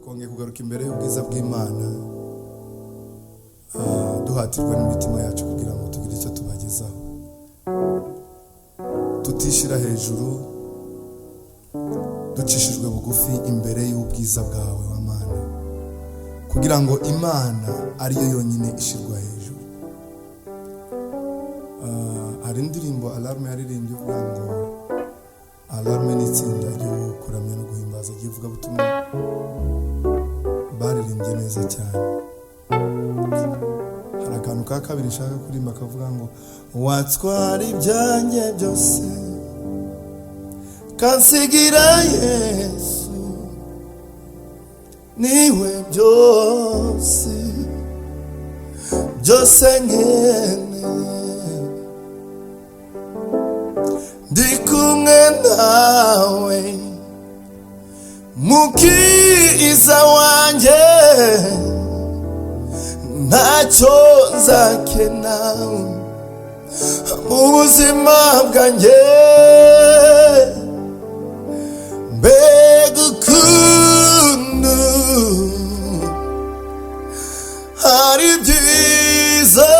twongeye kugaruka imbere y'ubwiza bw'Imana, duhatirwa n'imitima yacu kugira ngo tugire icyo tubagezaho, tutishira hejuru, ducishijwe bugufi imbere y'ubwiza bwawe wa Mana, kugira ngo Imana ariyo yonyine ishirwa hejuru. Hari indirimbo Alarme yaririmbye uvuga ngo Alarme ni itsinda ryo kuramya no guhimbaza ry'ivuga butumwa, baririmbye neza cyane. Hari akantu ka kabiri nshaka kurimba kavuga ngo watwara ibyanjye byose kansigira Yesu, niwe byose byose nkeneye, ndi kumwe nawe mukiza wanjye, ntacyo nzakena mu buzima bwanjye, mbega ukuntu hari byiza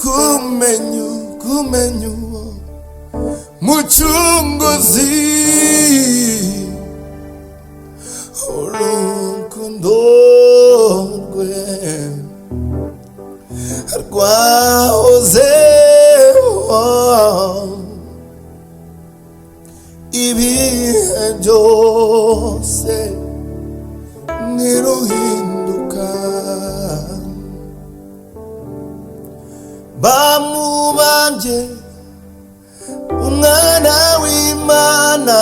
kumenya Mucunguzi, urukundo rwe rwahozeho ibihe byose ntiruhinduka. Bamubambye umwana w'Imana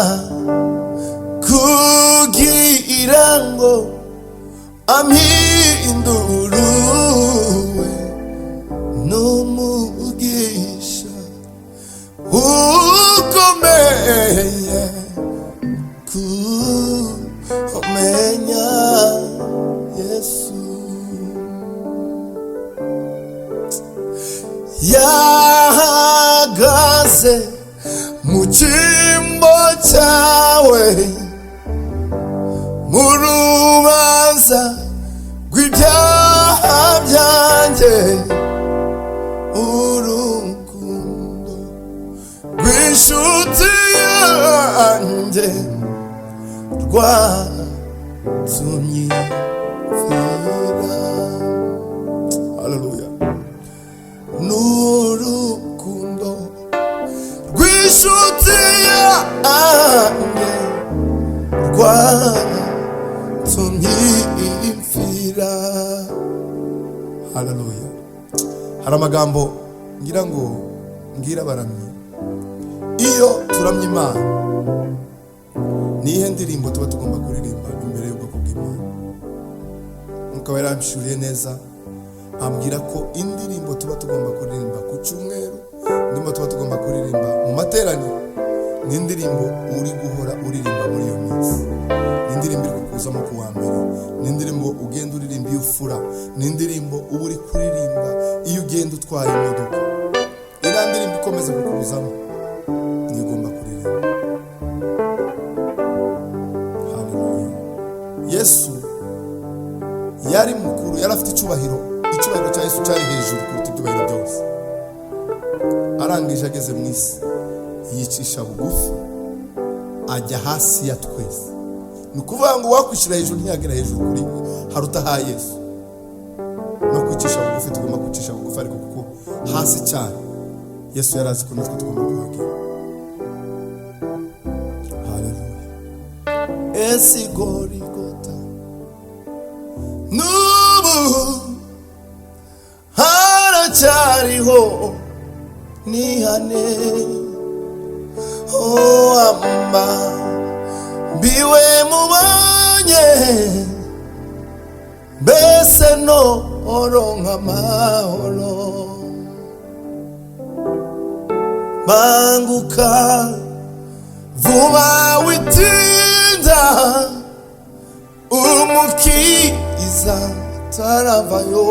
kugira ngo ampinduruwe n'umugisha ukomeye kumenya Yesu. Yahagaze mu cyimbo cyawe, mu rubanza rw'ibyaha byanjye, urukundo rw'inshuti yanjye rwatumye mfira. Haleluya. N'urukundo rw'inshuti yanjye rwatumye mfira. Haleluya. Hari amagambo ngira ngo mbwira abaramyi, iyo turamya Imana nihe ndirimbo tuba tugomba kuririmba imbere y'ubwoko bw'Imana. Mukaba yarambishuriye neza, ambwira ko indirimbo tuba tugomba kuririmba ku cyumweru, indirimbo tuba tugomba kuririmba mu materaniro, ni indirimbo uri guhora uririmba muri iyo minsi, ni indirimbo iri kukuzamo ku wa mbere, ni indirimbo ugenda uririmba iyo ufura, ni indirimbo uba uri kuririmba iyo ugenda utwaye imodoka. Iriya ndirimbo ikomeza kukuzamo niyo ugomba kuririmba. Haleluya. Yesu yari mukuru, yari afite icyubahiro cya Yesu cyari hejuru kuruta ibyubahiro byose. Arangije ageze mu isi yicisha bugufi, ajya hasi ya twese. Ni ukuvuga ngo wakwishyira hejuru ntiyagera hejuru kuri haruta ha Yesu. No kwicisha bugufi tugomba kwicisha bugufi, ariko kuko hasi cyane Yesu yari azi ko natwe tugomba kuhagera. Haleluya. Esi Gorigota n'ubu haracyariho nihane, amba mbiwe mubanye, mbese no oronka amahoro. Banguka vuba witinda, umukiza taravayo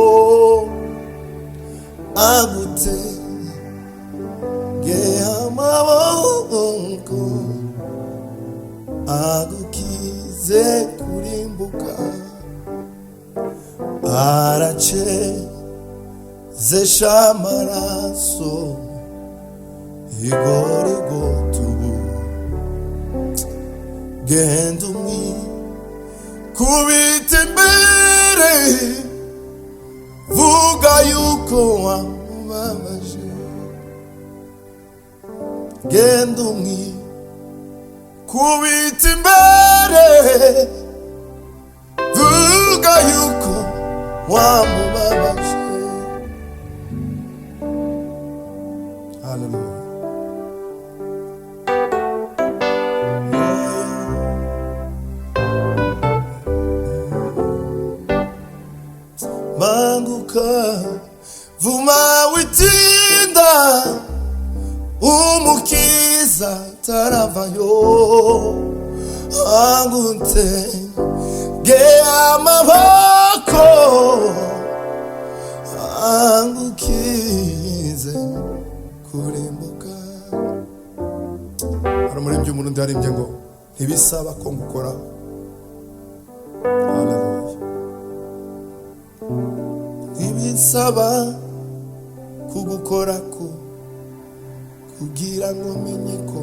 agutege amaboko agukiza. ze kurimbuka, aracezesha amaraso igorigota ubu. Genda umwikubite imbere, vuga yuko wamubabaje. Genda umwikubite imbere, vuga yuko wamubabaje. Hallelujah. Banguka vuma witinda, umukiza taravayo. Angutege amaboko, angukize kurimbuka. Hari umuririmbyi w'umurundi yaririmbye ngo ntibisaba ko ngukoraho. Hallelujah. Ntibisaba kugukorako kugira ngo menye ko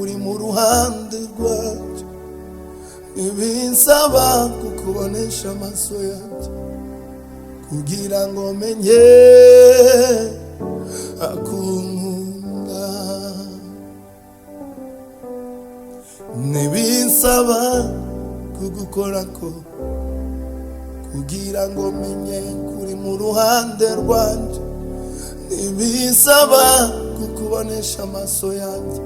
uri mu ruhande rwacu. Ntibisaba kukubonesha amaso yanjye kugira ngo menye akunkunda. Ntibisaba kugukorako kugira ngo menye kuri mu ruhande rwanje. Ntibisaba kukubonesha amaso yanjye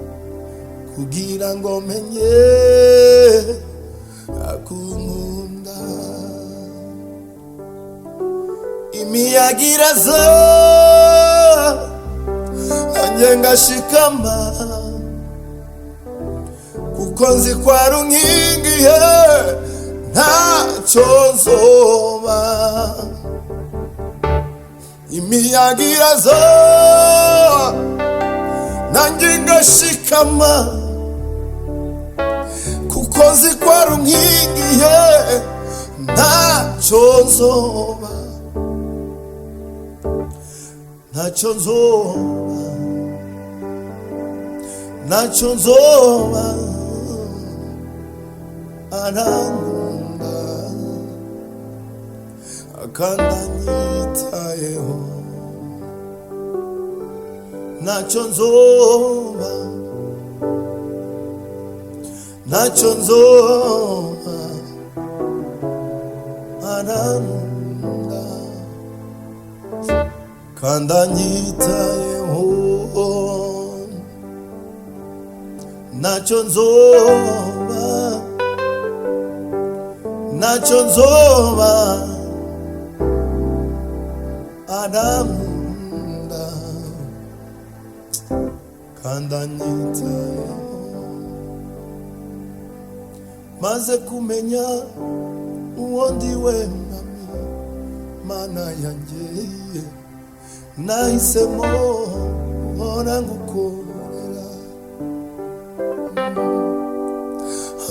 kugira ngo menye akunkunda. Imiyaga iraza nanjye ngashikama, kuko nzi ko ari unkingiye ntacyo nzoba. Imiyaga iraza nanjye ngashikama, kuko nzi ko ari unkingiye ntacyo nzoba. Ntacyo nzoba, ntacyo nzoba. Arankunda kandi anyitayeho. Ntacyo nzoba, ntacyo nzoba. Arankunda kandi anyitayeho. Ntacyo nzoba, ntacyo nzoba. Arankunda kandi anyitayeho. Maze kumenya uwo ndiwe mwami mana yanjye, nahisemo guhora ngukorera.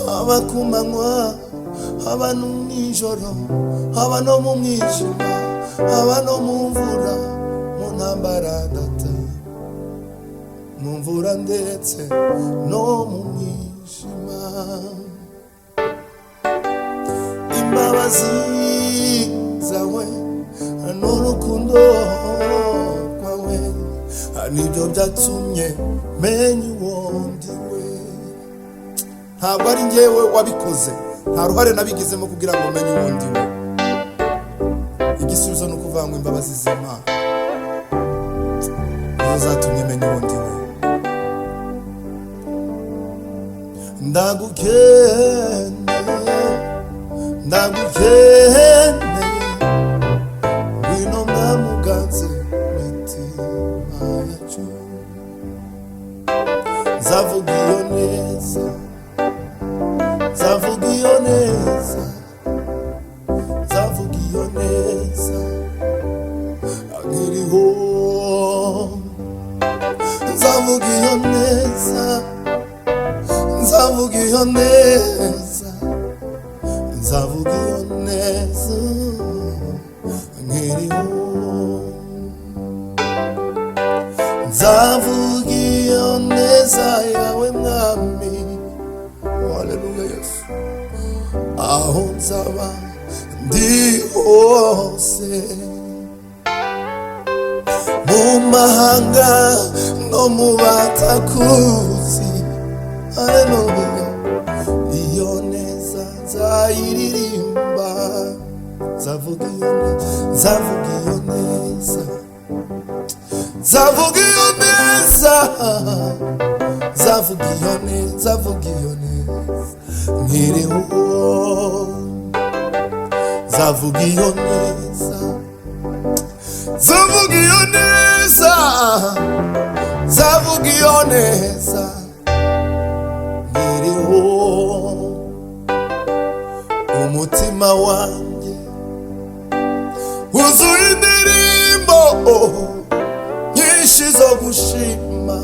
Haba ku manywa, haba no nijoro, haba no mu mwijima, haba no mu mvura, mu ntambara data, mu mvura ndetse no mu mwijima. Imbabazi zawe n'urukundo rwawe nibyo byatumye menya uwo ndiwe. Ntabwo ari njyewe wabikoze, nta ruhare nabigizemo kugira ngo menye uwo ndiwe. Igisubizo ni ukuvuga ngo imbabazi z'Imana nizo zatumye menya uwo ndiwe. Ndagukeneye, ndagukeneye, ngwino mwamuganze mitima yacu. Nzavuga iyo neza, nzavuga iyo neza, nzavuga iyo neza nkiriho. Nzavuga iyo neza, nzavuga iyo neza nzavuga iyo neza nkiriho, nzavuga iyo neza yawe mwami. Haleluya Yesu. Aho nzaba ndi hose, mu mahanga no mu batakuzi, haleluya, iyo neza nzayiririmba. Nzavuga iyo neza, nzavuga iyo neza, nzavuga iyo neza, nzavuga iyo neza, nzavuga iyo neza nkiriho, nzavuga iyo neza, nzavuga iyo neza, nzavuga iyo neza nkiriho. Umutima wanjye wuzuye indirimbo nyinshi zo gushima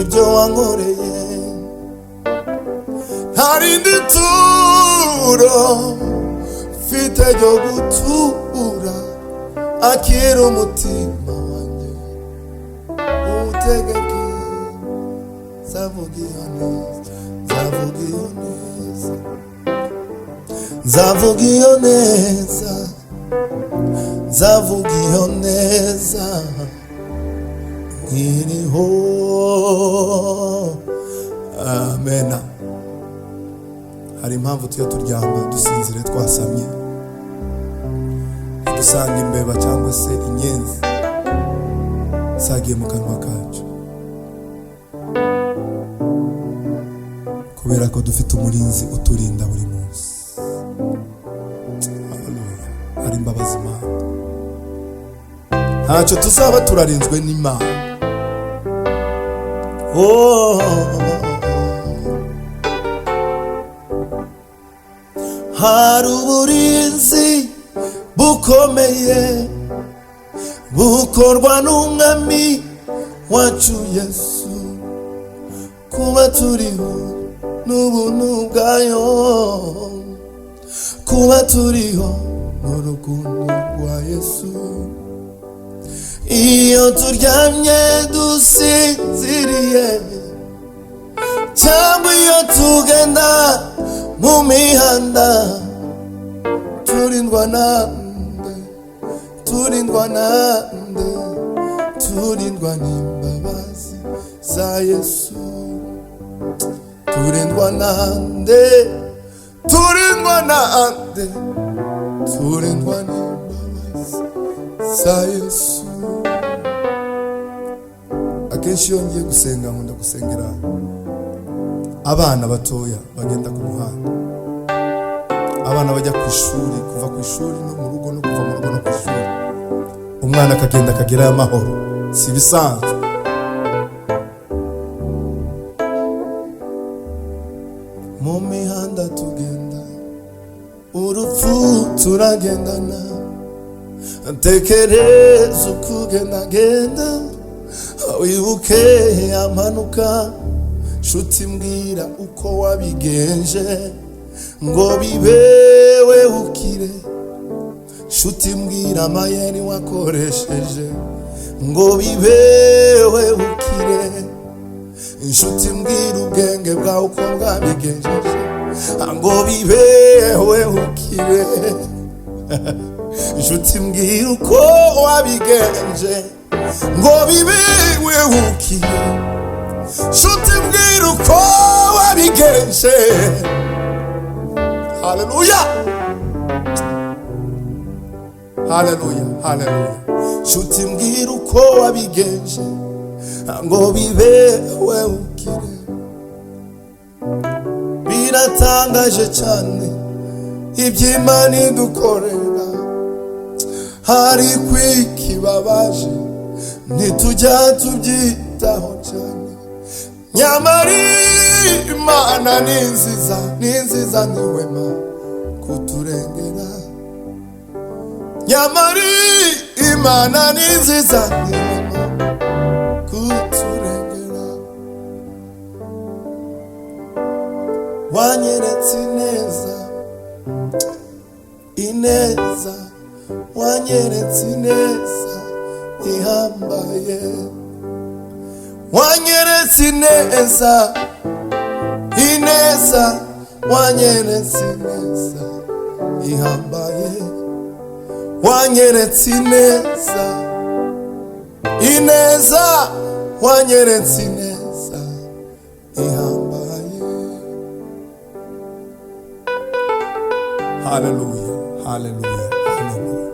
ibyo wankoreye, nta rindi turo mfite ryo gutura. Akira umutima wanjye uwutegeke, nzavuga iyo neza, nzavuga iyo neza, nzavuga iyo neza, nzavuga iyo neza nkiriho. Amena. Hari impamvu tuyo turyama dusinzire twasamye, dusanga imbeba cyangwa se inyenzi zagiye mu kanwa kacu, kubera ko dufite umurinzi uturinda buri munsi. Haleluya. Hari imbabazi Imana, ntacyo tuzaba turarinzwe n'Imana. Hari uburinzi bukomeye bukorwa n'umwami wacu Yesu, kuba turiho n'ubuntu bwayo, kuba turiho n'urukundo rwa Yesu. Iyo turyamye dusinziriye, cyangwa iyo tugenda mu mihanda, turindwa nande, turindwa nande, turindwa n'imbabazi za Yesu. Turindwa nande, turindwa nande, turindwa n'imbabazi za Yesu. Akenshi iyo ngiye gusenga nkunda gusengera abana batoya bagenda ku muhanda, abana bajya ku ishuri, kuva ku ishuri no mu rugo no kuva mu rugo no ku ishuri, umwana akagenda akagerayo amahoro. Si bisanzwe. Mu mihanda tugenda, urupfu turagendana, tekereza uko ugendagenda, wibuke amanuka, nshuti mbwira uko wabigenje ngo bibewe ukire, nshuti mbwira amayeri wakoresheje ngo bibewe ukire, nshuti mbwira ubwenge bwawe uko bwabigenjeje ngo bibewe ukire, nshuti mbwira uko wabigenje ngo bibewe ukire, nshuti mbwira uko wabigenje. Haleluya, haleluya, haleluya. Nshuti mbwira uko wabigenje ngo bibewe ukire. Biratangaje cyane iby'Imana idukorera, hari kwikibabaje ntitujya tubyitaho cyane, nyamara Imana ni nziza, ni nziza ntiwema kuturengera, nyamara Imana ni nziza ntiwema kuturengera. Wanyeretse neza ineza wanyeretse ineza ihambaye, wanyeretse ineza, ineza wanyeretse ineza ihambaye, wanyeretse ineza, ineza wanyeretse ineza ihambaye. Haleluya, haleluya, haleluya.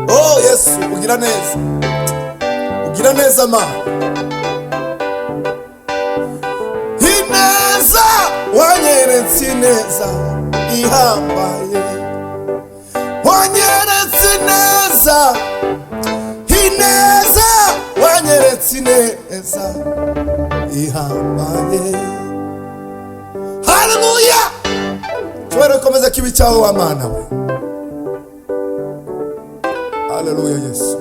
Oh Yesu, ugira neza, ugira neza Mana. Ineza wanyeretse ineza ihambaye, wanyeretse ineza, ineza wanyeretse ineza ihambaye. Haleluya. Twere komeza kibi cyawe wa Mana we. Haleluya Yesu.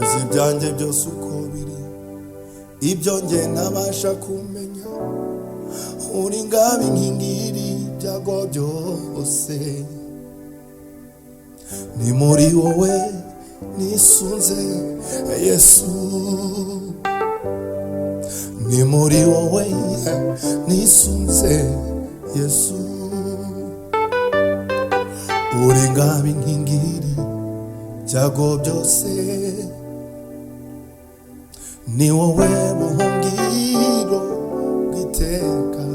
Uzi byanjye byose uko biri, ibyo nge nabasha kumenya, uri ngabi nkingiri byago byose, ni muri wowe nisunze Yesu, ni muri wowe nisunze Yesu, uri ngabi nkingiri byago byose, ni wowe buhungiro bw'iteka,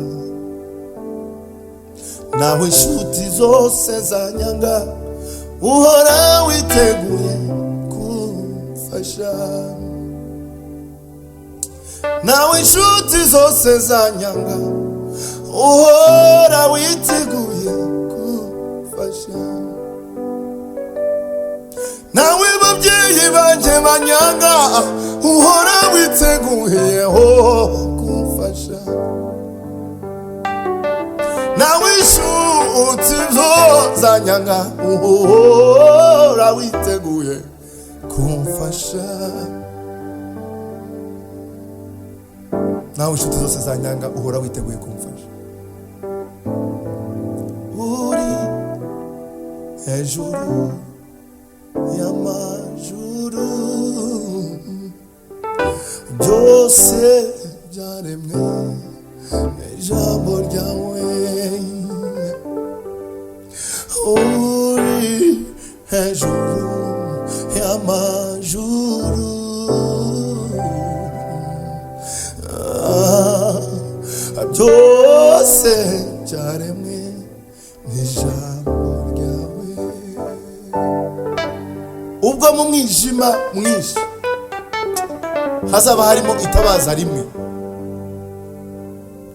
naho inshuti zose zanyanga uhora witeguye kumfasha, naho inshuti zose zanyanga uhora witeguye kumfasha, nawe babyeyi banje banyanga uhora witeguye kumfasha, nawe inshuti zose zanyanga uhora witeguye kumfasha, nawe inshuti zose zanyanga uhora witeguye kumfasha, uri hejuru y'amajuru, byose byaremwe ijambo ryawe, uri hejuru y'amajuru, byose byaremwe n'ijambo ryawe. Ubwo mu mwijima mwinshi hazaba harimo itabaza rimwe,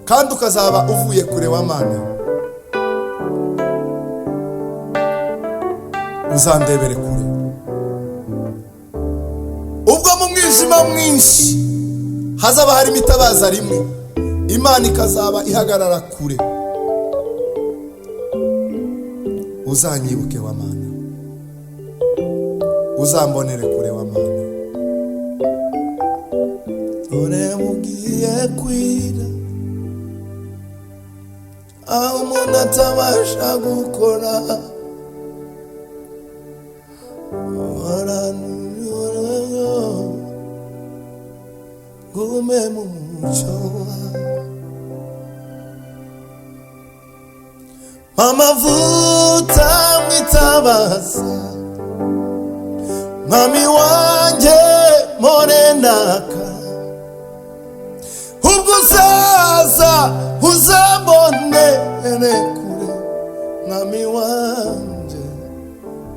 kandi ukazaba uvuye kure wa Mana, uzandebere kure. Ubwo mu mwijima mwinshi hazaba harimo itabaza rimwe, Imana ikazaba ihagarara kure, uzanyibuke wa Mana, uzambonere kure wa Mana. Dore mugiye kwira, aho umuntu atabasha gukora, gume mu mucyo wawe, amavuta mwitabaza, mwami wanjye morenaka, ubwo uzaza uzambonere kure, mwami wanjye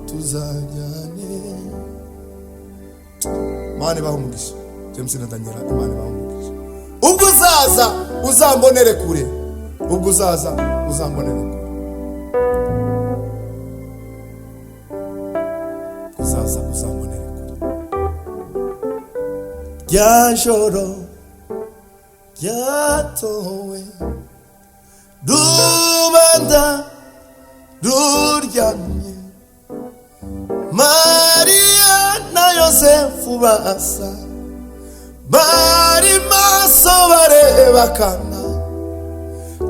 tuzajyane. Mana ibahe umugisha. James na Daniela, Imana ibahe umugisha. Ubwo uzaza uzambonere kure, ubwo uzaza uzambonere kure, uzaza uzambonere kure. Rya joro ryatowe, rubanda ruryamye, Mariya na Yosefu basa, bari maso bareba kakabakana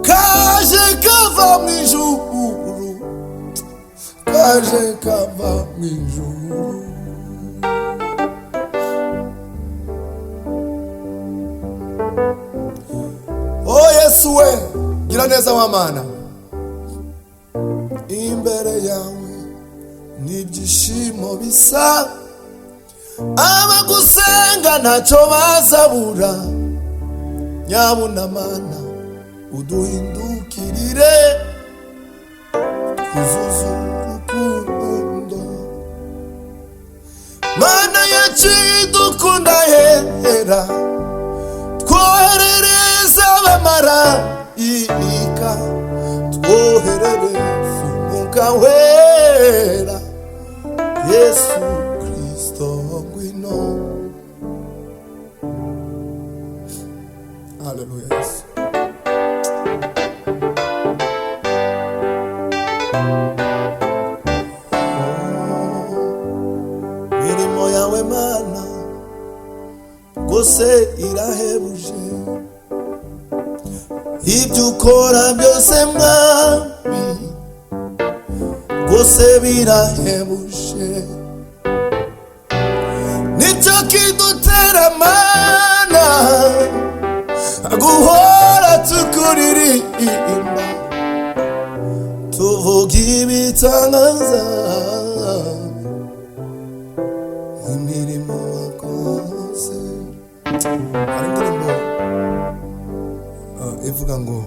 kaje kava mwijuru, kaje kava mwijuru. Oh Yesu we gira neza w'Imana, imbere yawe n'ibyishimo bisa, abagusenga ntacyo bazabura. Nyabuna Mana uduhindukirire, uzuzu urukundo. Mana yacu dukunda hera, twoherereza abamarayika, twoherereza umwuka wera. Yesu Kristo ngwino. Hallelujah. Yesu. Mirimo yawe Mana gose irahebuje, ibyo ukora byose Mwami gose birahebuje. Nicyo kidutera Mana guhora tukuririmba, tuvuga ibitangaza imirimo wakoze. Hari indirimbo ivuga ngo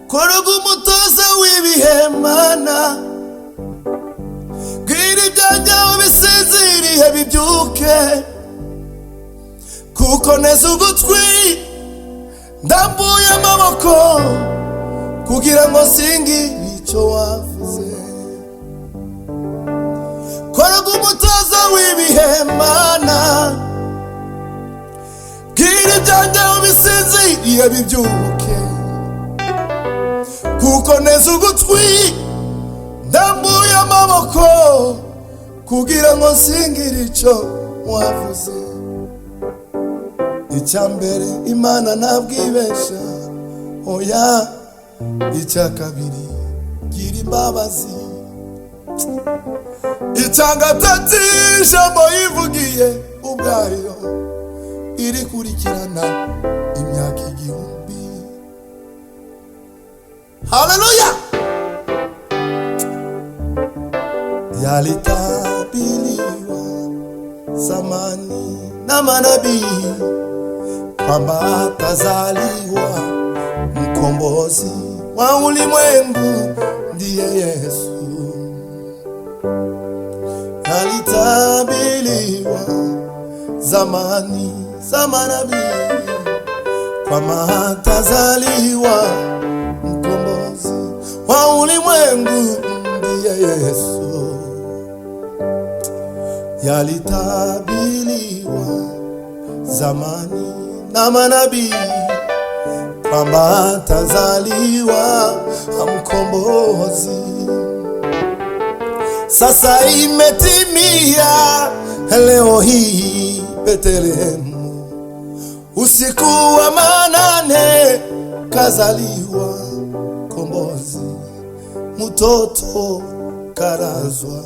koroga umutoza w'ibihe Mana, bwira ibyanjye ubisinziriye bibyuke, kuko neza ugutwi ndambuye amaboko kugira ngo singire icyo wavuze. Koroga umutoza w'ibihe Mana, bwira ibyanjye ubisinziriye bibyuke, kuko neza ugutwi ndambuye amaboko kugira ngo singire icyo wavuze. Icyambere Imana ntabwibesha, oya. Icya kabiri gira imbabazi. Icya gatatu ijambo yivugiye ubwayo irikurikirana imyaka 1000. Haleluya. Yalitabiriwa zamani na manabii kwamba atazaliwa mkombozi wa ulimwengu, ndiye Yesu. Yalitabiriwa zamani za manabii kwamba atazaliwa mkombozi wa ulimwengu, ndiye Yesu. Yalitabiriwa zamani na manabii kwamba atazaliwa mkombozi. Sasa imetimia leo hii Betlehemu, usiku wa manane kazaliwa mkombozi, mtoto karazwa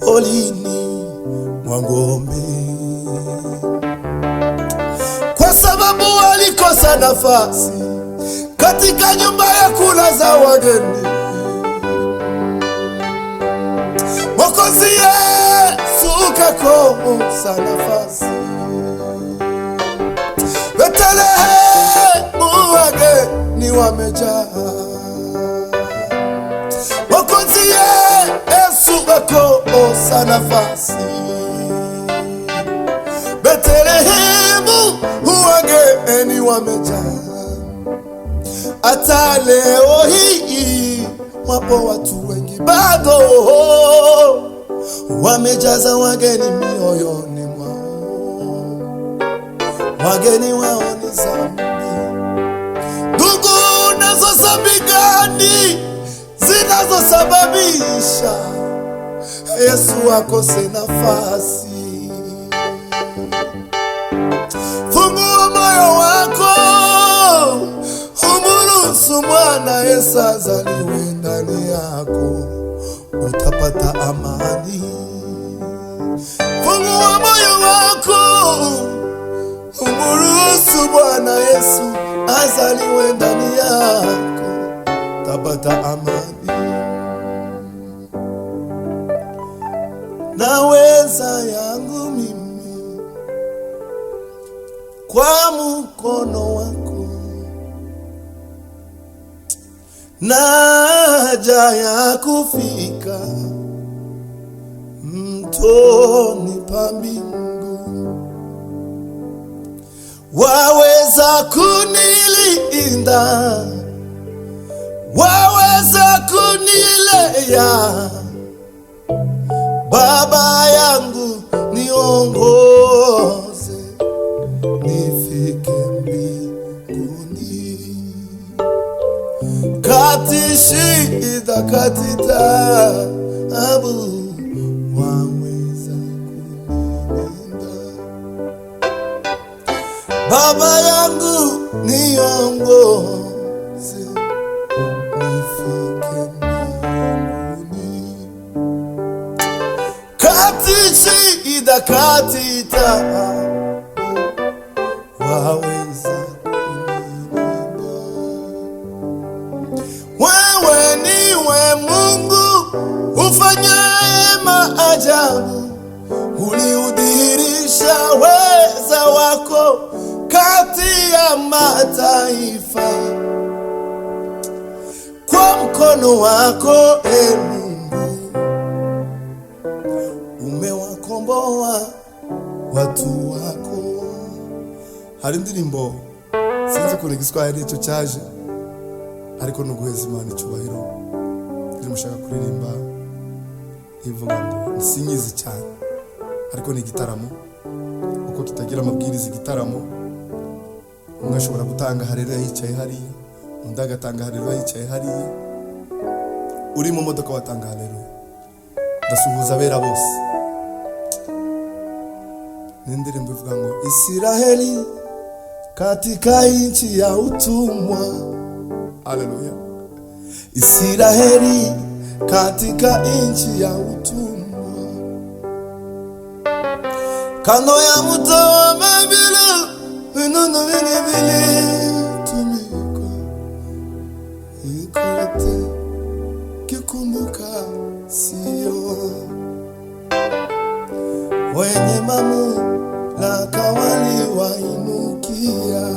polini mwa ng'ombe, kwa sababu alikosa nafasi katika nyumba ya kulaza wageni. Mwokozi Yesu kakosa nafasi, Betlehemu wageni wamejaa. Mwokozi Yesu kakosa nafasi, Betlehemu wageni wamejaa. Hata leo hii wapo watu wengi bado wamejaza wageni mioyoni mwao, wageni wao ni dhambi. Ndugu, nazo dhambi gani zinazosababisha Yesu akose nafasi? Bwana Yesu azaliwe ndani yako, utapata amani. Fungua moyo wako, umruhusu Bwana Yesu azaliwe ndani yako, utapata amani. Naweza yangu mimi kwa mkono wako, na haja ya kufika mtoni pa mbingu. Waweza kunilinda, waweza kunilea, Baba yangu niongoze, nifike mbinguni. Kati shida, kati taabu, waweza kunilinda. Baba yangu niongoze, nifike mbinguni. Kati shida, kati taabu, waweza kunilinda. Wewe niwe Mungu ufanyaye maajabu, uliudhihirisha weza wako kati ya mataifa. Kwa mkono wako Mungu umewakomboa watu wako. Hari indirimbo sinzi ko igiswahili cyo cyaje, ariko nuguheza Imana icyubahiro, mushaka kuririmba ivuga ngo sinyizi cyane, ariko ni igitaramo uko kitagira amabwiriza. Igitaramo umwe ashobora gutanga haleluya yicaye hariya, undi agatanga haleluya yicaye hariya, uri mu modoka watanga haleluya. Ndasuhuza abera bose. Nindirimbo ivuga ngo Israeli katika nchi ya utumwa. Haleluya. Israeli katika nchi ya utumwa, kando ya mto wa Babeli, vinono vilitumika ikote kikumbuka sio. Wenye mamlaka waliwainukia,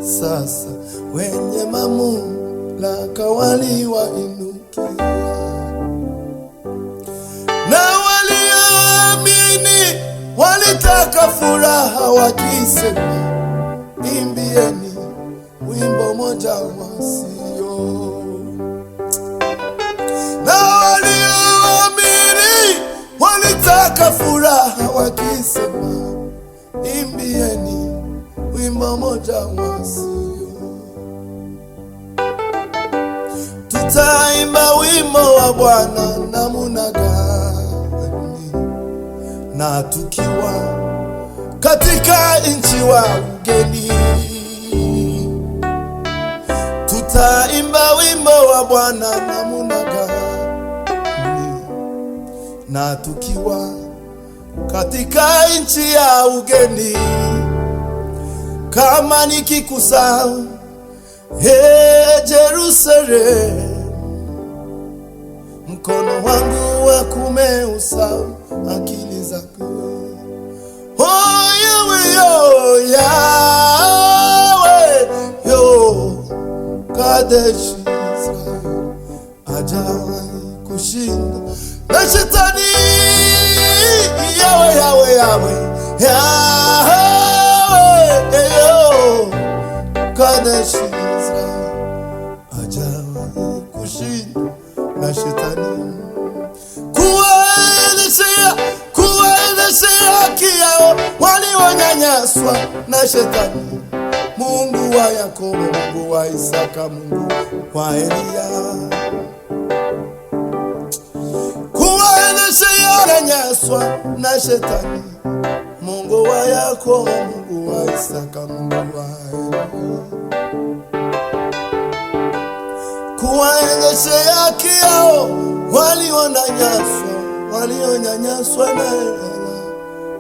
sasa wenye mamlaka waliwainukia, na walioamini walitaka furaha wakisema, imbieni wimbo moja wa Sioni. Na walioamini walitaka furaha wakisema, imbieni wimbo moja wa Sioni. Tutaimba wimbo wa Bwana namna gani, na tukiwa katika nchi wa ugeni. Tutaimba wimbo wa Bwana namna gani, na tukiwa katika nchi ya ugeni. Kama nikikusahau Jerusalem, mkono wangu wa kuume usahau akili zako. Oh Yahweh, Yahweh, yo Kadesh Israel, hajawahi kushinda na shetani. Yahweh, Yahweh, Yahweh, Yahweh, yo Kadesh Israel, hajawahi kushinda na shetani. Kuwaelezea haki yao walionyanyaswa na shetani. Mungu wa Yakobo, Mungu wa Isaka, Mungu wa Elia. Kuwaelezea nyanyaswa na shetani. Mungu wa Yakobo, Mungu wa Isaka, Mungu wa Elia. kuwaendesha yake yao walionyanyaswa naye.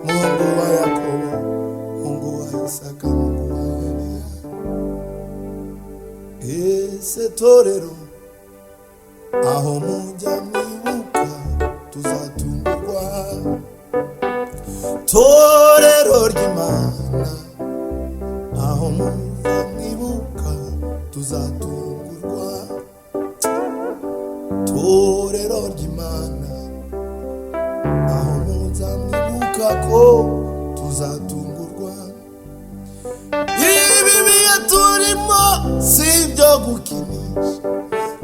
Mungu wa Yakobo, Mungu wa Isaka, Mungu wa Elia. Ese torero aho mujya mwibuka tuzatungurwa, torero ry'Imana aho mujya mwibuka tuzatungurwa, torero ry'Imana aho mujya mwibuka ko tuzatungurwa. Ibi bihe turimo si ibyo gukinisha,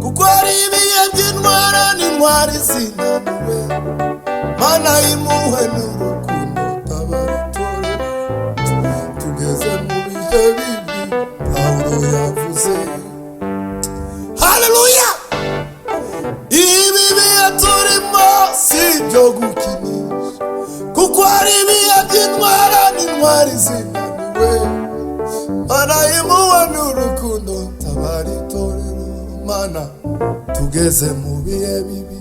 kuko ari ibihe by'intwara n'intwari zinaniwe. Mana y'impuhwe n'urukundo tabaritorera, tugeze mu bihe bibi Pawulo yavuze. Haleluya! Ibi bihe turimo si ibyo gukinisha, kuko ari ibihe by'intwara n'intwari zinaniwe. Mana y'impuhwe n'urukundo tabaritorera, Mana tugeze mu bihe bibi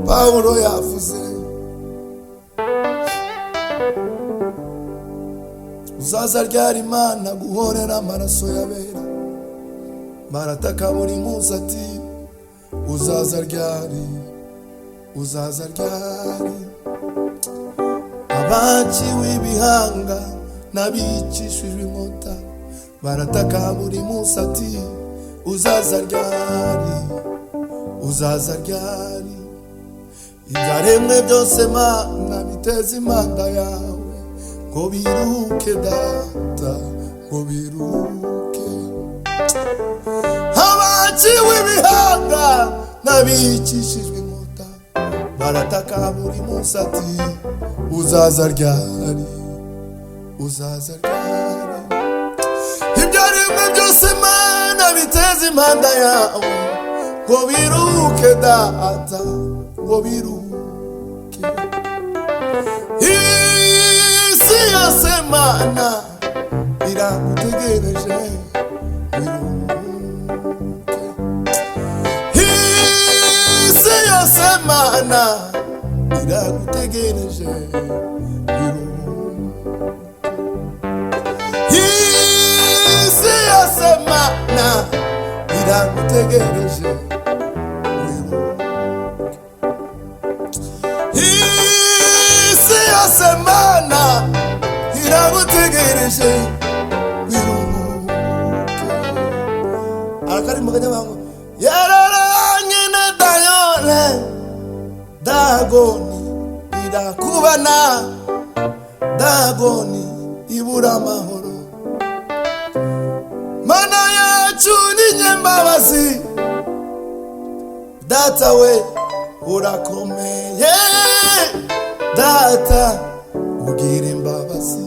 Pawulo yavuze. Uzaza ryari Imana guhorera amaraso y'abera? Barataka buri munsi ati uzaza ryari, uzaza ryari? Abaciwe ibihanga n'abicishijwe inkota barataka buri munsi ati uzaza ryari, uzaza ryari? Ibyaremwe byose Mana biteze impanda yawe, ngo biruke data, ngo biruke. Abaciwe ibihanga n'abicishijwe inkota barataka buri munsi ati uzaza ryari, uzaza ryari? Ibyaremwe byose Mana biteze impanda yawe, ngo biruke data, ngo biruke. Isi yose Mana iragutegereje, biruke. Isi yose Mana iragutegereje, biruke. Isi yose Mana iragutegereje, isi yose Mana iragutegereje, biruke. Akarimbo kajyabango yararanye na Dayone, Dagoni irakubana, Dagoni ibura amahoro. Mana yacu ni nyembabazi, data we urakomeye, data ugira imbabazi,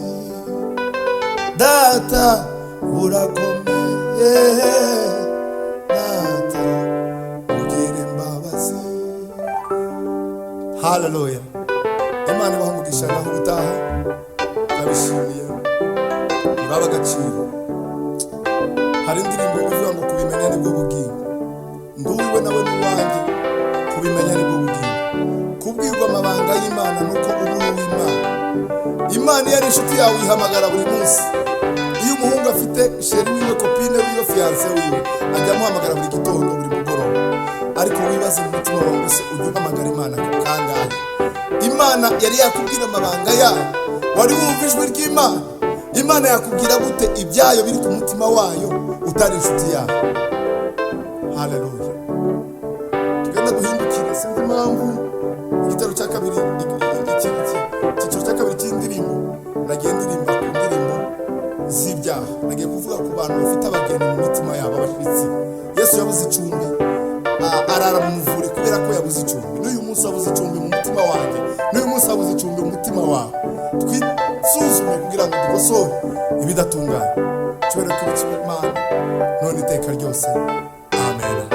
data urakomeye, data ugira imbabazi. Haleluya! Imana ibaha umugisha naho ubutaha. Ndabishimiye, muraba agaciro. Hari indirimbo ivuga ngo kubimenya nibwo bugingo. Nduwiwe nawe n'uwanjye, kubimenya nibwo bugingo. Kubwirwa amabanga y'Imana nuko ubu w'Imana. Imana yari inshuti yawe ihamagara buri munsi. Iyo umuhungu afite sheri wiwe, kopine wiwe, fiance wiwe, ajya amuhamagara buri gitondo, buri mugoroba. Ariko wibaze mu mutima wawe se ujya uhamagara Imana kangahe? Imana yari yakubwira amabanga yayo, wari wumva ijwi ry'Imana. Imana yakubwira gute ibyayo biri ku mutima wayo utari inshuti yayo? Haleluya! Tugenda duhindukira, sinzi impamvu igitero cya kabiri, icyiciro cya kabiri cy'indirimbo nagiye ndirimba ku ndirimbo z'ibyaha. Nagiye kuvuga ku bantu bafite abageni mu mitima yabo, abashyitsi. Yesu yabuze icumbi, arara mu muvure kubera ko yabuze icumbi. N'uyu munsi wabuze icumbi mu mutima wanjye, n'uyu munsi wabuze icumbi mu mutima wawe. Twisuzume kugira ngo dukosore ibidatunganye. Cyubahiro kibe cy'Imana none iteka ryose. Amen.